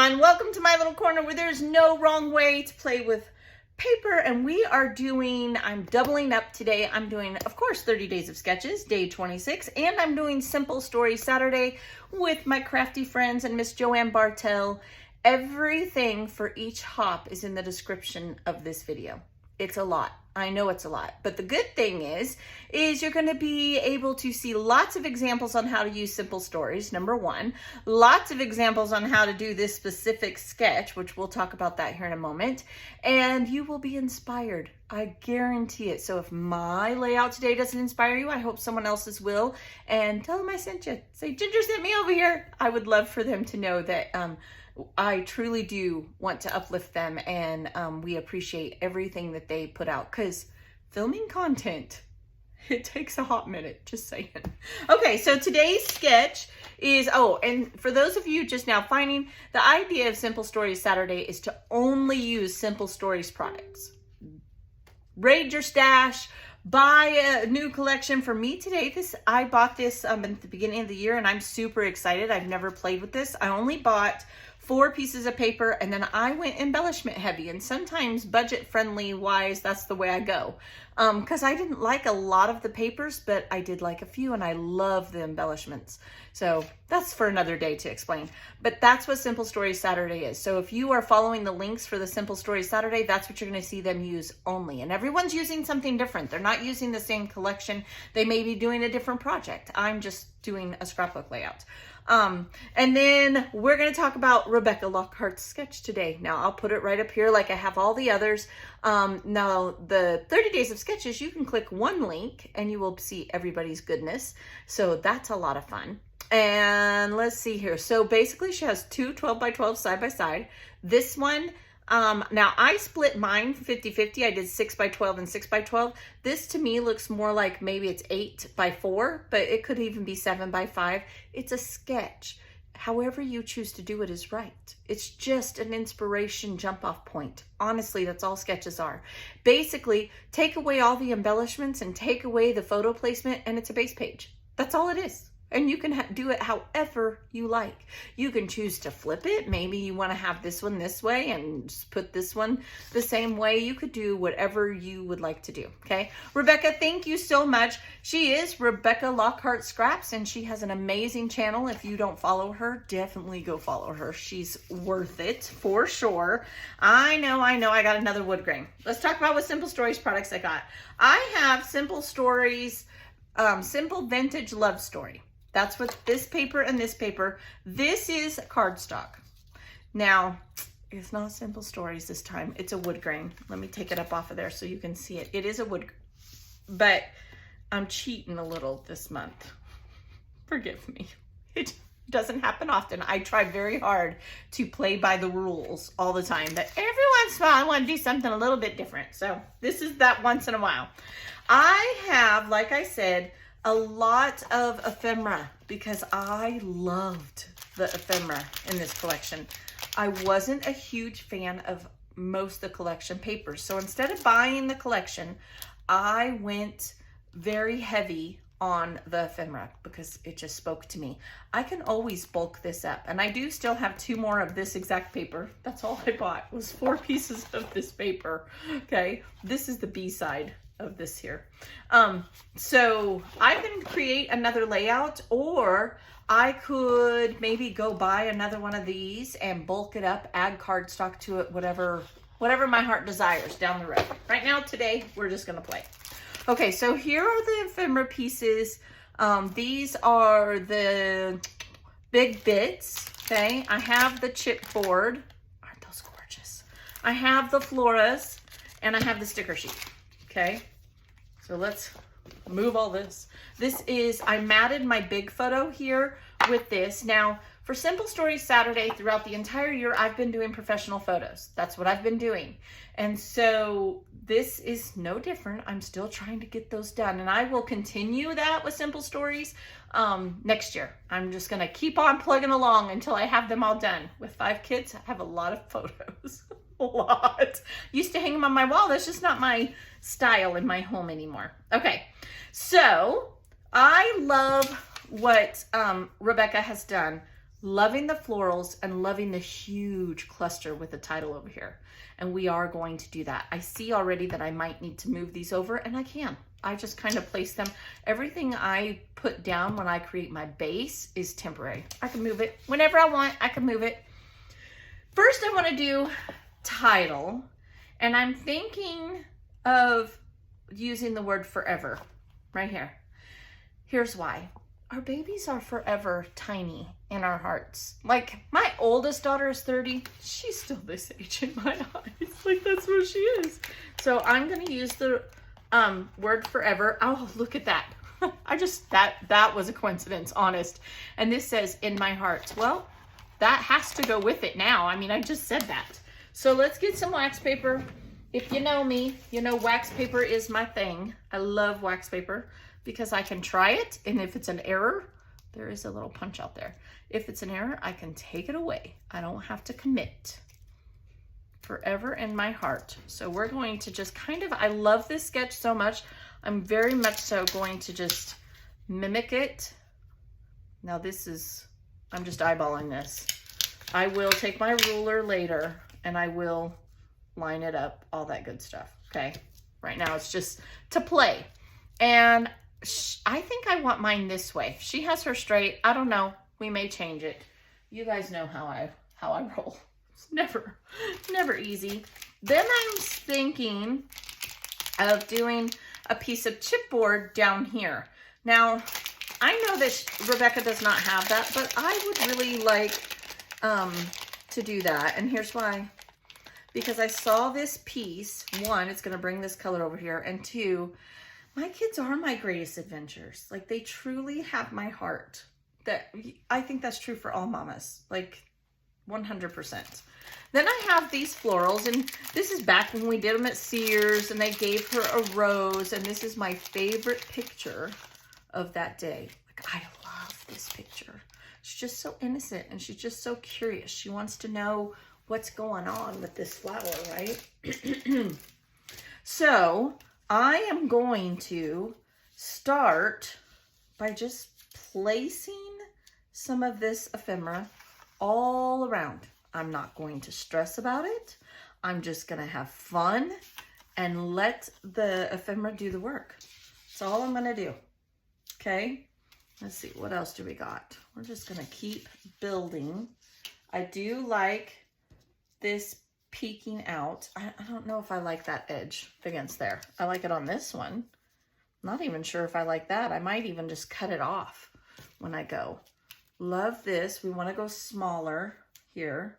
everyone. Welcome to my little corner where there's no wrong way to play with paper. And we are doing, I'm doubling up today. I'm doing, of course, 30 Days of Sketches, day 26. And I'm doing Simple Stories Saturday with my crafty friends and Miss Joanne Bartell. Everything for each hop is in the description of this video. It's a lot. I know it's a lot, but the good thing is you're going to be able to see lots of examples on how to use simple stories, number one, lots of examples on how to do this specific sketch, which we'll talk about that here in a moment, and you will be inspired. I guarantee it. So if my layout today doesn't inspire you, I hope someone else's will, and tell them I sent you. Say, Ginger sent me over here. I would love for them to know that I truly do want to uplift them, and we appreciate everything that they put out, because filming content, it takes a hot minute, just saying. Okay, so today's sketch is, and for those of you just now finding, the idea of Simple Stories Saturday is to only use Simple Stories products. Raid your stash, buy a new collection. For me today, I bought this at the beginning of the year, and I'm super excited. I've never played with this. I only bought 4 pieces of paper, and then I went embellishment heavy, and sometimes budget friendly wise, that's the way I go. Because I didn't like a lot of the papers, but I did like a few, and I love the embellishments. So that's for another day to explain. But that's what Simple Stories Saturday is. So if you are following the links for the Simple Stories Saturday, that's what you're going to see them use only. And everyone's using something different. They're not using the same collection. They may be doing a different project. I'm just doing a scrapbook layout. And then we're going to talk about Rebecca Lockhart's sketch today. Now I'll put it right up here like I have all the others. Now the 30 Days of Sketches, you can click one link and you will see everybody's goodness. So that's a lot of fun. And let's see here. So basically she has two 12 by 12 side by side. This one, now I split mine 50-50. I did 6 by 12 and 6 by 12. This to me looks more like maybe it's 8 by 4, but it could even be 7 by 5. It's a sketch. However you choose to do it is right. It's just an inspiration jump off point. Honestly, that's all sketches are. Basically, take away all the embellishments and take away the photo placement, and it's a base page. That's all it is. And you can do it however you like. You can choose to flip it. Maybe you want to have this one this way and just put this one the same way. You could do whatever you would like to do, okay? Rebecca, thank you so much. She is Rebecca Lockhart Scraps, and she has an amazing channel. If you don't follow her, definitely go follow her. She's worth it for sure. I know. I got another wood grain. Let's talk about what Simple Stories products I got. I have Simple Stories, Simple Vintage Love Story. That's what this paper and this paper. This is cardstock. Now, it's not Simple Stories this time. It's a wood grain. Let me take it up off of there so you can see it. It is a wood, but I'm cheating a little this month. Forgive me. It doesn't happen often. I try very hard to play by the rules all the time, but every once in a while I want to do something a little bit different. So this is that once in a while. I have, like I said, a lot of ephemera because I loved the ephemera in this collection. I wasn't a huge fan of most of the collection papers. So instead of buying the collection, I went very heavy on the ephemera because it just spoke to me. I can always bulk this up, and I do still have 2 more of this exact paper. That's all I bought was 4 pieces of this paper. Okay, this is the B side of this here. So I can create another layout, or I could maybe go buy another one of these and bulk it up, add cardstock to it, whatever my heart desires down the road. Right now, today, we're just gonna play. Okay, so here are the ephemera pieces. These are the big bits, okay? I have the chipboard. Aren't those gorgeous? I have the floras, and I have the sticker sheet. Okay, so let's move all this. This is, I matted my big photo here with this. Now, for Simple Stories Saturday, throughout the entire year, I've been doing professional photos. That's what I've been doing. And so this is no different. I'm still trying to get those done. And I will continue that with Simple Stories next year. I'm just going to keep on plugging along until I have them all done. With 5 kids, I have a lot of photos. A lot. Used to hang them on my wall. That's just not my style in my home anymore. Okay, so I love what Rebecca has done loving the florals and loving the huge cluster with the title over here. And we are going to do that. I see already that I might need to move these over, and I can. I just kind of place them. Everything I put down when I create my base is temporary. I can move it whenever I want. I can move it. First, I want to do title, and I'm thinking of using the word forever right here. Here's why. Our babies are forever tiny in our hearts. Like, my oldest daughter is 30. She's still this age in my eyes. Like, that's where she is. So I'm going to use the word forever. Oh, look at that. that was a coincidence, honest. And this says in my heart. Well, that has to go with it now. I mean, I just said that. So let's get some wax paper. If you know me, you know wax paper is my thing. I love wax paper because I can try it, and if it's an error, there is a little punch out there. If it's an error, I can take it away. I don't have to commit. Forever in my heart. So we're going to just kind of, I love this sketch so much. I'm very much so going to just mimic it. Now this is, I'm just eyeballing this. I will take my ruler later and I will line it up, all that good stuff. Okay. Right now it's just to play. And I think I want mine this way. She has her straight. I don't know. We may change it. You guys know how I roll. It's never easy. Then I'm thinking of doing a piece of chipboard down here. Now, I know that Rebecca does not have that, but I would really like to do that. And here's why. Because I saw this piece. One, it's going to bring this color over here. And two, my kids are my greatest adventures. Like, they truly have my heart. That I think that's true for all mamas, like 100%. Then I have these florals, and this is back when we did them at Sears, and they gave her a rose, and this is my favorite picture of that day. Like, I love this picture. She's just so innocent, and she's just so curious. She wants to know what's going on with this flower, right? So I am going to start by just placing some of this ephemera all around. I'm not going to stress about it. I'm just going to have fun and let the ephemera do the work. That's all I'm going to do. Okay. Let's see. What else do we got? We're just going to keep building. I do like this peeking out. I don't know if I like that edge against there. I like it on this one. Not even sure if I like that. I might even just cut it off when I go. Love this. We want to go smaller here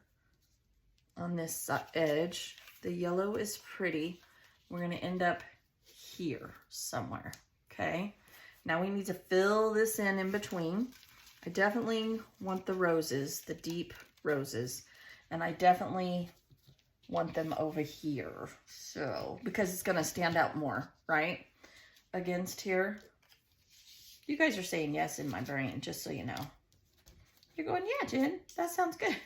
on this edge. The yellow is pretty. We're going to end up here somewhere. Okay. Now we need to fill this in between. I definitely want the roses, the deep roses, and I definitely want them over here. So, because it's going to stand out more, right? Against here. You guys are saying yes in my brain, just so you know. You're going, yeah, Jen, that sounds good.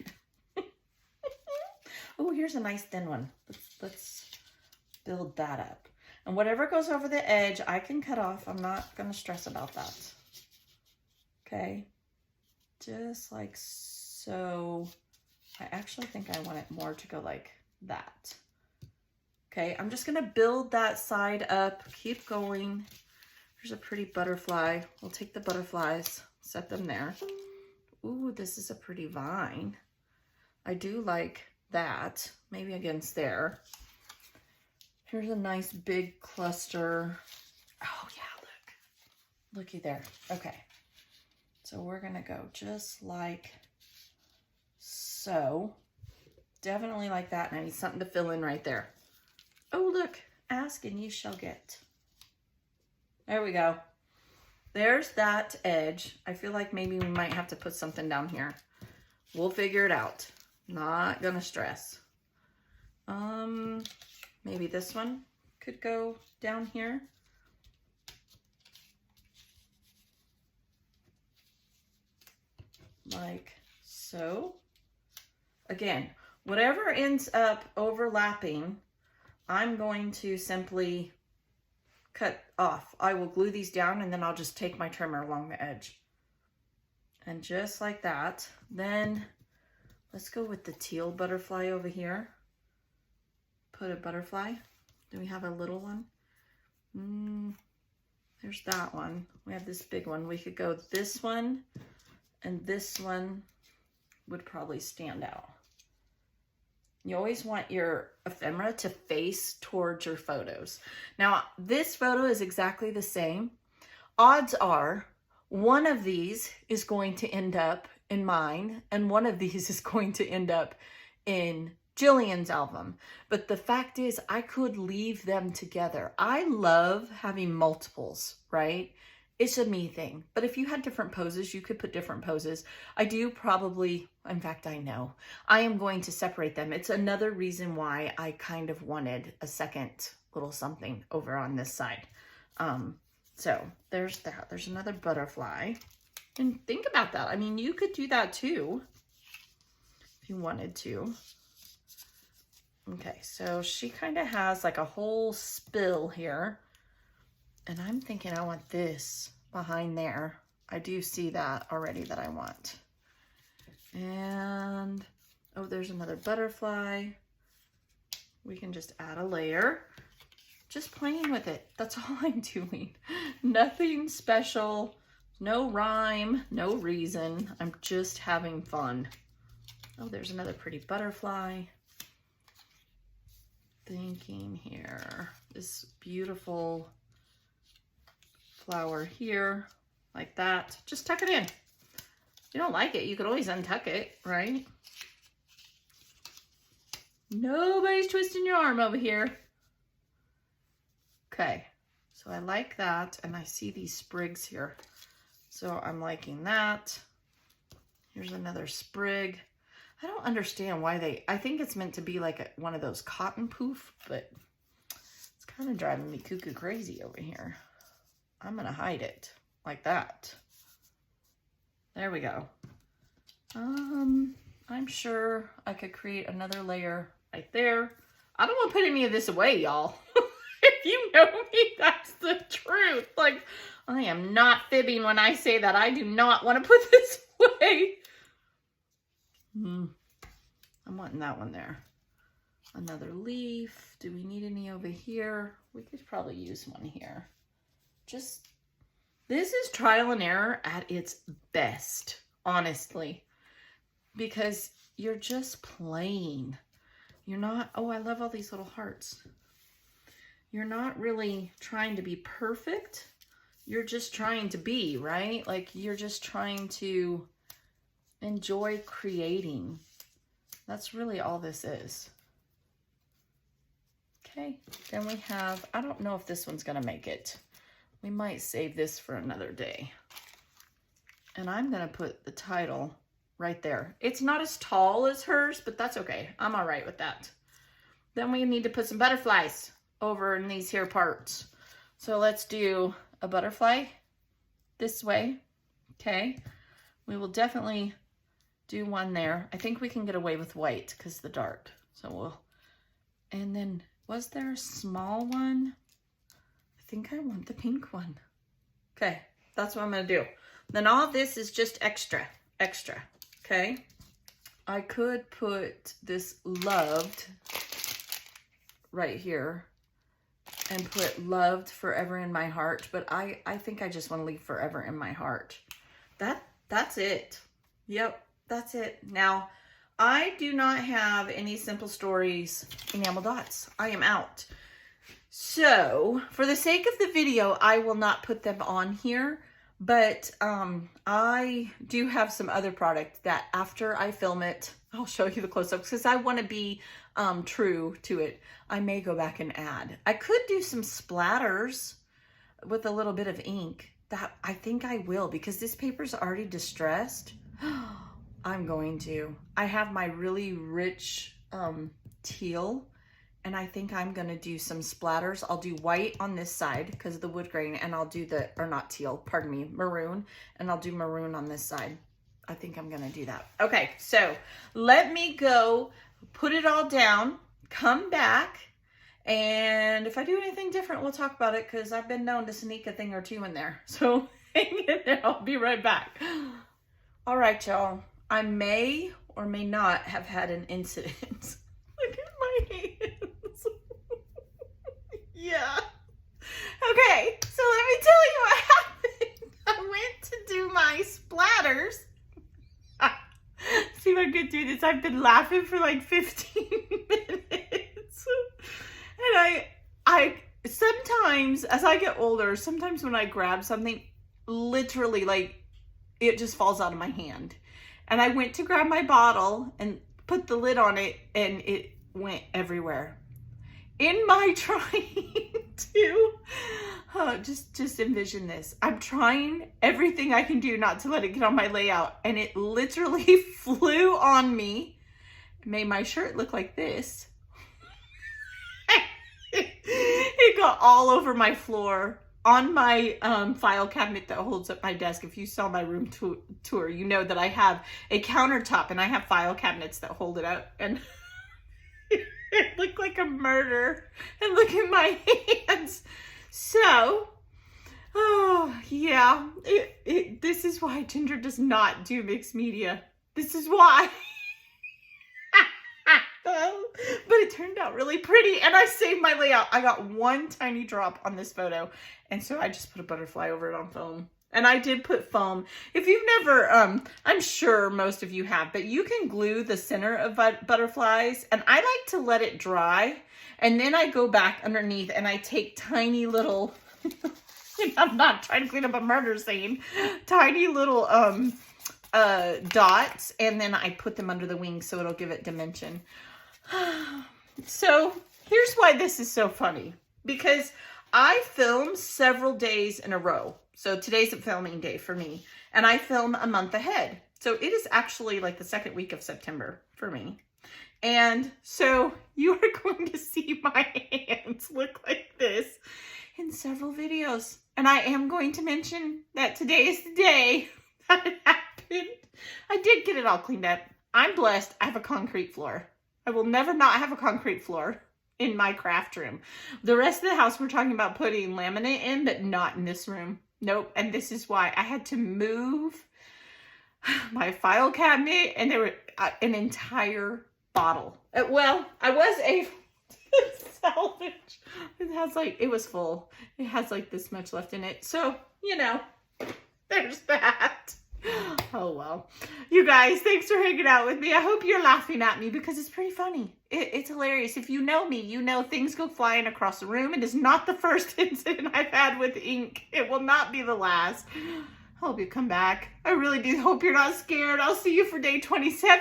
Oh, here's a nice thin one. Let's build that up. And whatever goes over the edge, I can cut off. I'm not going to stress about that. Okay. Just like so. I actually think I want it more to go like that. Okay, I'm just going to build that side up. Keep going. There's a pretty butterfly. We'll take the butterflies, set them there. Ooh, this is a pretty vine. I do like that. Maybe against there. Here's a nice big cluster. Oh yeah, look. Looky there. Okay. So we're going to go just like so. Definitely like that. And I need something to fill in right there. Oh, look. Ask and you shall get. There we go. There's that edge. I feel like maybe we might have to put something down here. We'll figure it out. Not gonna stress. Maybe this one could go down here. Like so. Again, whatever ends up overlapping, I'm going to simply cut off. I will glue these down and then I'll just take my trimmer along the edge And just like that, then let's go with the teal butterfly over here. Put a butterfly. Do we have a little one? There's that one. We have this big one. We could go this one, and this one would probably stand out. You always want your ephemera to face towards your photos. Now, this photo is exactly the same. Odds are one of these is going to end up in mine, and one of these is going to end up in Jillian's album. But the fact is, I could leave them together. I love having multiples, right? It's a me thing. But if you had different poses, you could put different poses. I do probably, in fact, I know, I am going to separate them. It's another reason why I kind of wanted a second little something over on this side. So there's that. There's another butterfly. And think about that. I mean, you could do that too if you wanted to. Okay, so she kind of has like a whole spill here. And I'm thinking I want this behind there. I do see that already that I want. And, oh, there's another butterfly. We can just add a layer. Just playing with it. That's all I'm doing. Nothing special, no rhyme, no reason. I'm just having fun. Oh, there's another pretty butterfly. Thinking here, this beautiful flower here, like that. Just tuck it in. If you don't like it, you could always untuck it, right? Nobody's twisting your arm over here. Okay, so I like that, and I see these sprigs here. So I'm liking that. Here's another sprig. I don't understand why I think it's meant to be like one of those cotton poof, but it's kind of driving me cuckoo crazy over here. I'm gonna hide it like that. There we go. I'm sure I could create another layer right there. I don't want to put any of this away, y'all. If you know me, that's the truth. Like, I am not fibbing when I say that. I do not want to put this away. I'm wanting that one there. Another leaf. Do we need any over here? We could probably use one here. Just, this is trial and error at its best, honestly. Because you're just playing. You're not, oh, I love all these little hearts. You're not really trying to be perfect. You're just trying to be, right? Like, you're just trying to enjoy creating. That's really all this is. Okay, then we have, I don't know if this one's gonna make it. We might save this for another day. And I'm gonna put the title right there. It's not as tall as hers, but that's okay. I'm all right with that. Then we need to put some butterflies over in these here parts. So let's do a butterfly this way. Okay, we will definitely do one there. I think we can get away with white because the dark. So we'll, and then was there a small one? I think I want the pink one. Okay, that's what I'm gonna do. Then all this is just extra, okay? I could put this loved right here and put loved forever in my heart, but I think I just want to leave forever in my heart. That's it. Yep, that's it. Now, I do not have any Simple Stories enamel dots. I am out. So, for the sake of the video, I will not put them on here, but I do have some other product that after I film it, I'll show you the close-ups because I want to be true to it. I may go back and add. I could do some splatters with a little bit of ink. That I think I will because this paper's already distressed. I'm going to. I have my really rich teal, and I think I'm gonna do some splatters. I'll do white on this side because of the wood grain, and I'll do the, or not teal, pardon me, maroon, and I'll do maroon on this side. I think I'm gonna do that. Okay, so let me go put it all down, come back, and if I do anything different, we'll talk about it because I've been known to sneak a thing or two in there. So hang in there, I'll be right back. All right, y'all. I may or may not have had an incident. Look at my hands. Yeah. Okay, so let me tell you what happened. I went to do my splatters. See if I could do this. I've been laughing for like 15 minutes. And I sometimes, as I get older, sometimes when I grab something, literally like it just falls out of my hand. And I went to grab my bottle and put the lid on it, and it went everywhere. In my trying to, just envision this. I'm trying everything I can do not to let it get on my layout, and it literally flew on me. It made my shirt look like this. It got all over my floor. On my file cabinet that holds up my desk, if you saw my room tour, you know that I have a countertop and I have file cabinets that hold it up, and it looked like a murder. And look at my hands. So, oh yeah, this is why Ginger does not do mixed media. This is why. But it turned out really pretty, and I saved my layout. I got one tiny drop on this photo, and so I just put a butterfly over it on foam. And I did put foam. If you've never, I'm sure most of you have, but you can glue the center of butterflies, and I like to let it dry, and then I go back underneath and I take tiny little, I'm not trying to clean up a murder scene, tiny little dots, and then I put them under the wings so it'll give it dimension. So here's why this is so funny, because I film several days in a row. So today's a filming day for me, and I film a month ahead. So it is actually like the second week of September for me. And so you are going to see my hands look like this in several videos. And I am going to mention that today is the day that it happened. I did get it all cleaned up. I'm blessed. I have a concrete floor. I will never not have a concrete floor in my craft room. The rest of the house, we're talking about putting laminate in, but not in this room. Nope. And this is why I had to move my file cabinet, and there were an entire bottle. Well, I was able to salvage. It has like, it was full. It has like this much left in it. So, you know, there's that. Oh, well. You guys, thanks for hanging out with me. I hope you're laughing at me because it's pretty funny. It's hilarious. If you know me, you know things go flying across the room. It is not the first incident I've had with ink. It will not be the last. I hope you come back. I really do hope you're not scared. I'll see you for day 27.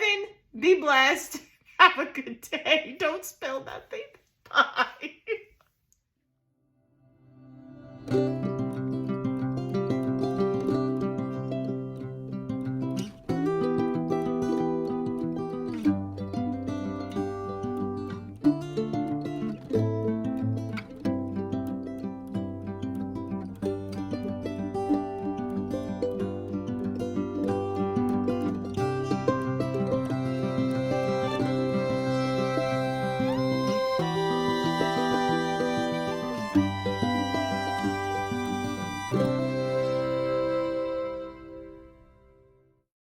Be blessed. Have a good day. Don't spill nothing. Bye.